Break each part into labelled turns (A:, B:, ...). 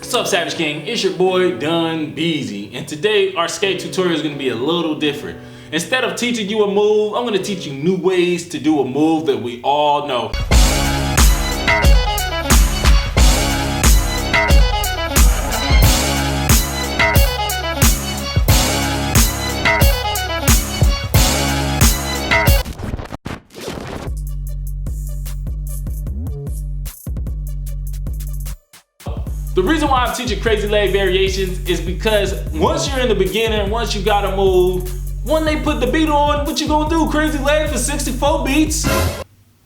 A: What's up, Savage King? It's your boy Dunbeezy, and today our skate tutorial is going to be a little different. Instead of teaching you a move, I'm going to teach you new ways to do a move that we all know. The reason why I'm teaching crazy leg variations is because once you're in the beginning, once you got a move, when they put the beat on, what you gonna do? Crazy leg for 64 beats?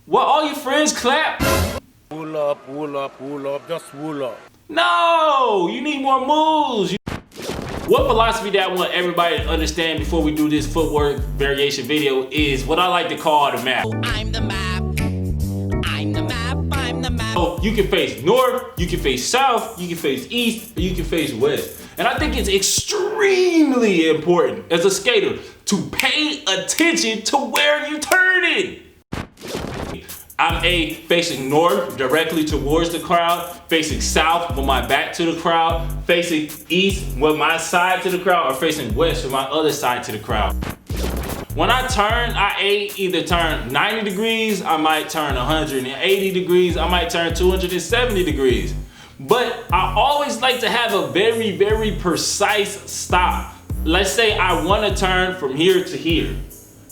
A: What, all your friends clap?
B: Pull up, pull up, pull up, just pull up.
A: No, you need more moves. What philosophy that I want everybody to understand before we do this footwork variation video is what I like to call the map.
C: I'm the map. I'm the map. I'm the map.
A: So you can face north, you can face south, you can face east, or you can face west. And I think it's extremely important as a skater to pay attention to where you're turning. I'm facing north directly towards the crowd, facing south with my back to the crowd, facing east with my side to the crowd, or facing west with my other side to the crowd. When I turn, I either turn 90 degrees, I might turn 180 degrees, I might turn 270 degrees. But I always like to have a very, very precise stop. Let's say I want to turn from here to here.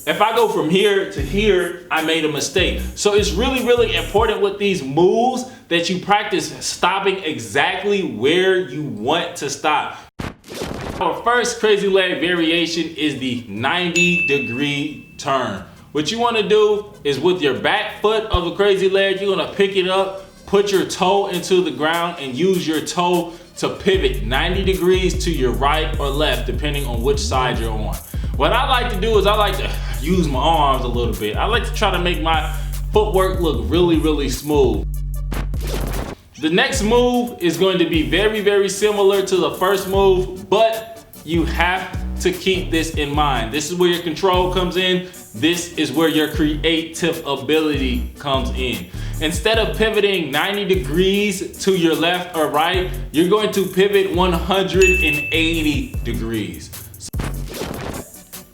A: If I go from here to here, I made a mistake. So it's really, really important with these moves that you practice stopping exactly where you want to stop. Our first crazy leg variation is the 90-degree turn. What you want to do is with your back foot of a crazy leg, you're going to pick it up, put your toe into the ground, and use your toe to pivot 90 degrees to your right or left, depending on which side you're on. What I like to do is I like to use my arms a little bit. I like to try to make my footwork look really, really smooth. The next move is going to be very, very similar to the first move, but you have to keep this in mind. This is where your control comes in. This is where your creative ability comes in. Instead of pivoting 90 degrees to your left or right, you're going to pivot 180 degrees.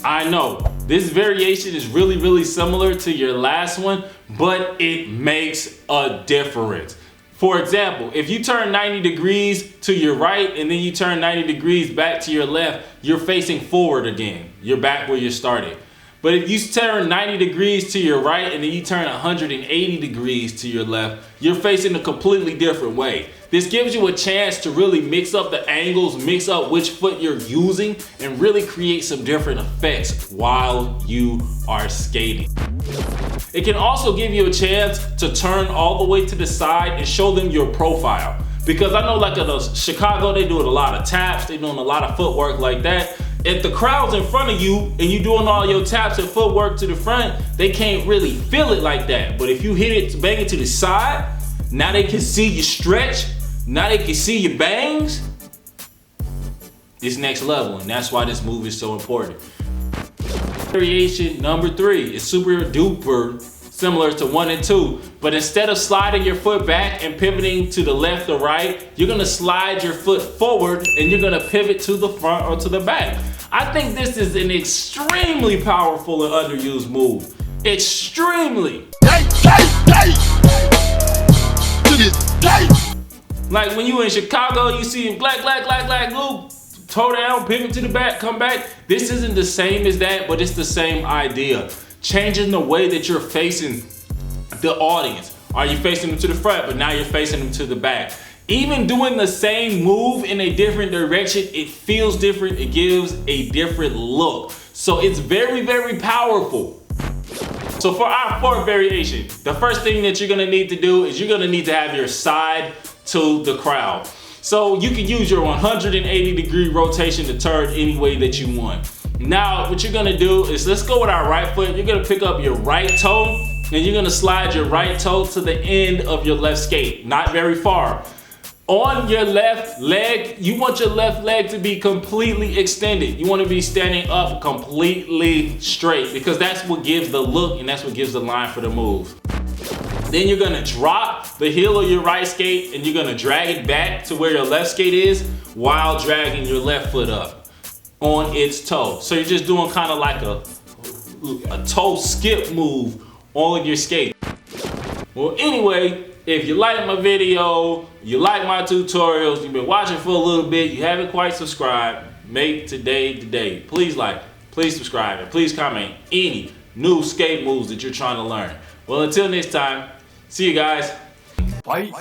A: I know this variation is really, really similar to your last one, but it makes a difference. For example, if you turn 90 degrees to your right and then you turn 90 degrees back to your left, you're facing forward again. You're back where you started. But if you turn 90 degrees to your right and then you turn 180 degrees to your left, you're facing a completely different way. This gives you a chance to really mix up the angles, mix up which foot you're using, and really create some different effects while you are skating. It can also give you a chance to turn all the way to the side and show them your profile. Because I know like in Chicago, they do a lot of taps, they doing a lot of footwork like that. If the crowd's in front of you and you're doing all your taps and footwork to the front, they can't really feel it like that. But if you hit it, bang it to the side, now they can see you stretch, now they can see your bangs. It's next level, and that's why this move is so important. Variation number 3 is super duper similar to 1 and 2, but instead of sliding your foot back and pivoting to the left or right, you're gonna slide your foot forward and you're gonna pivot to the front or to the back. I think this is an extremely powerful and underused move. Extremely. Like when you in Chicago, you see black, loop, toe down, pivot to the back, come back. This isn't the same as that, but it's the same idea. Changing the way that you're facing the audience. Are you facing them to the front, but now you're facing them to the back? Even doing the same move in a different direction, it feels different, it gives a different look. So it's very, very powerful. So for our fourth variation, the first thing that you're gonna need to do is you're gonna need to have your side to the crowd. So you can use your 180-degree rotation to turn any way that you want. Now, what you're gonna do is, let's go with our right foot. You're gonna pick up your right toe and you're gonna slide your right toe to the end of your left skate, not very far. On your left leg, you want your left leg to be completely extended. You want to be standing up completely straight because that's what gives the look and that's what gives the line for the move. Then you're gonna drop the heel of your right skate and you're gonna drag it back to where your left skate is while dragging your left foot up on its toe. So you're just doing kind of like a toe skip move on your skate. Well, anyway, if you like my video, you like my tutorials, you've been watching for a little bit, you haven't quite subscribed, make today the day. Please like, please subscribe, and please comment any new skate moves that you're trying to learn. Well, until next time, see you guys.
B: Bye.